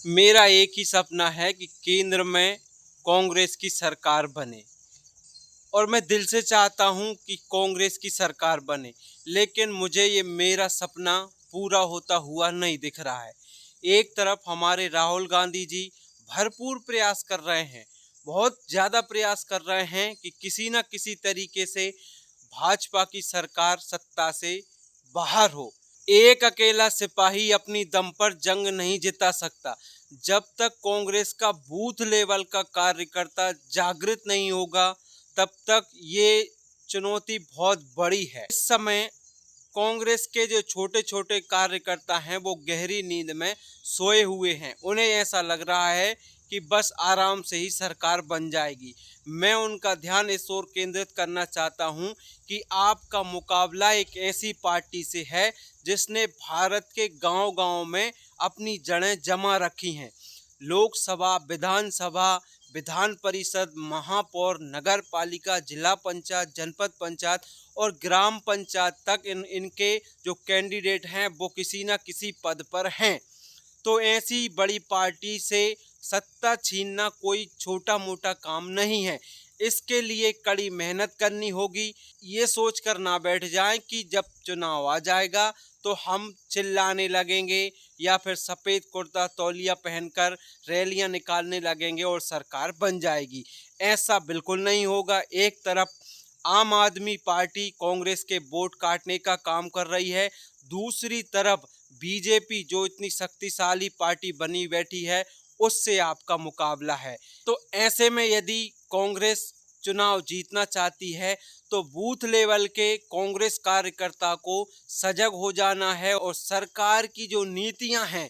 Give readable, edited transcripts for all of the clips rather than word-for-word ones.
मेरा एक ही सपना है कि केंद्र में कांग्रेस की सरकार बने और मैं दिल से चाहता हूं कि कांग्रेस की सरकार बने, लेकिन मुझे ये मेरा सपना पूरा होता हुआ नहीं दिख रहा है। एक तरफ हमारे राहुल गांधी जी भरपूर प्रयास कर रहे हैं, बहुत ज़्यादा प्रयास कर रहे हैं कि किसी न किसी तरीके से भाजपा की सरकार सत्ता से बाहर हो। एक अकेला सिपाही अपनी दम पर जंग नहीं जिता सकता। जब तक कांग्रेस का बूथ लेवल का कार्यकर्ता जागृत नहीं होगा, तब तक ये चुनौती बहुत बड़ी है। इस समय कांग्रेस के जो छोटे छोटे कार्यकर्ता हैं वो गहरी नींद में सोए हुए हैं। उन्हें ऐसा लग रहा है कि बस आराम से ही सरकार बन जाएगी। मैं उनका ध्यान इस ओर केंद्रित करना चाहता हूं कि आपका मुकाबला एक ऐसी पार्टी से है जिसने भारत के गांव-गांव में अपनी जड़ें जमा रखी हैं। लोकसभा, विधानसभा, विधान परिषद, महापौर, नगर पालिका, जिला पंचायत, जनपद पंचायत और ग्राम पंचायत तक इनके जो कैंडिडेट हैं वो किसी न किसी पद पर हैं। तो ऐसी बड़ी पार्टी से सत्ता छीनना कोई छोटा मोटा काम नहीं है। इसके लिए कड़ी मेहनत करनी होगी। ये सोचकर ना बैठ जाएं कि जब चुनाव आ जाएगा तो हम चिल्लाने लगेंगे या फिर सफ़ेद कुर्ता तौलिया पहनकर रैलियां निकालने लगेंगे और सरकार बन जाएगी। ऐसा बिल्कुल नहीं होगा। एक तरफ आम आदमी पार्टी कांग्रेस के वोट काटने का काम कर रही है, दूसरी तरफ बीजेपी जो इतनी शक्तिशाली पार्टी बनी बैठी है उससे आपका मुकाबला है। तो ऐसे में यदि कांग्रेस चुनाव जीतना चाहती है तो बूथ लेवल के कांग्रेस कार्यकर्ता को सजग हो जाना है और सरकार की जो नीतियां हैं,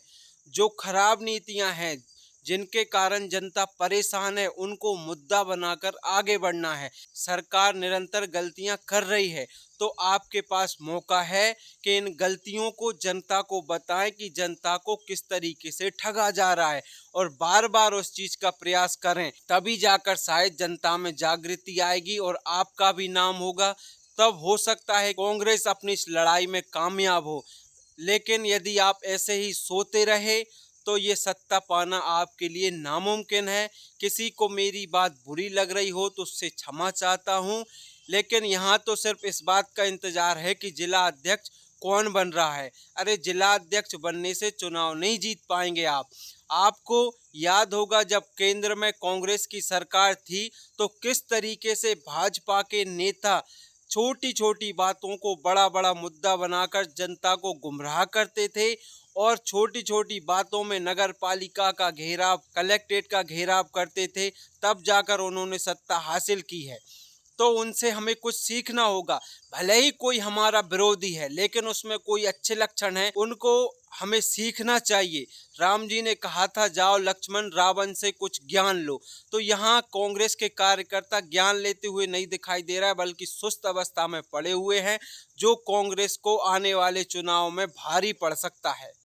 जो खराब नीतियां हैं, जिनके कारण जनता परेशान है, उनको मुद्दा बनाकर आगे बढ़ना है। सरकार निरंतर गलतियां कर रही है, तो आपके पास मौका है कि इन गलतियों को जनता को बताएं कि जनता को किस तरीके से ठगा जा रहा है और बार बार उस चीज का प्रयास करें। तभी जाकर शायद जनता में जागृति आएगी और आपका भी नाम होगा। तब हो सकता है कांग्रेस अपनी इस लड़ाई में कामयाब हो। लेकिन यदि आप ऐसे ही सोते रहे तो ये सत्ता पाना आपके लिए नामुमकिन है। किसी को मेरी बात बुरी लग रही हो तो उससे क्षमा चाहता हूँ, लेकिन यहाँ तो सिर्फ इस बात का इंतजार है कि जिला अध्यक्ष कौन बन रहा है। अरे जिला अध्यक्ष बनने से चुनाव नहीं जीत पाएंगे आप। आपको याद होगा जब केंद्र में कांग्रेस की सरकार थी तो किस तरीके से भाजपा के नेता छोटी छोटी बातों को बड़ा बड़ा मुद्दा बनाकर जनता को गुमराह करते थे और छोटी छोटी बातों में नगर पालिका का घेराव, कलेक्ट्रेट का घेराव करते थे। तब जाकर उन्होंने सत्ता हासिल की है। तो उनसे हमें कुछ सीखना होगा। भले ही कोई हमारा विरोधी है, लेकिन उसमें कोई अच्छे लक्षण हैं, उनको हमें सीखना चाहिए। राम जी ने कहा था जाओ लक्ष्मण रावण से कुछ ज्ञान लो। तो यहाँ कांग्रेस के कार्यकर्ता ज्ञान लेते हुए नहीं दिखाई दे रहा है, बल्कि सुस्त अवस्था में पड़े हुए हैं, जो कांग्रेस को आने वाले चुनाव में भारी पड़ सकता है।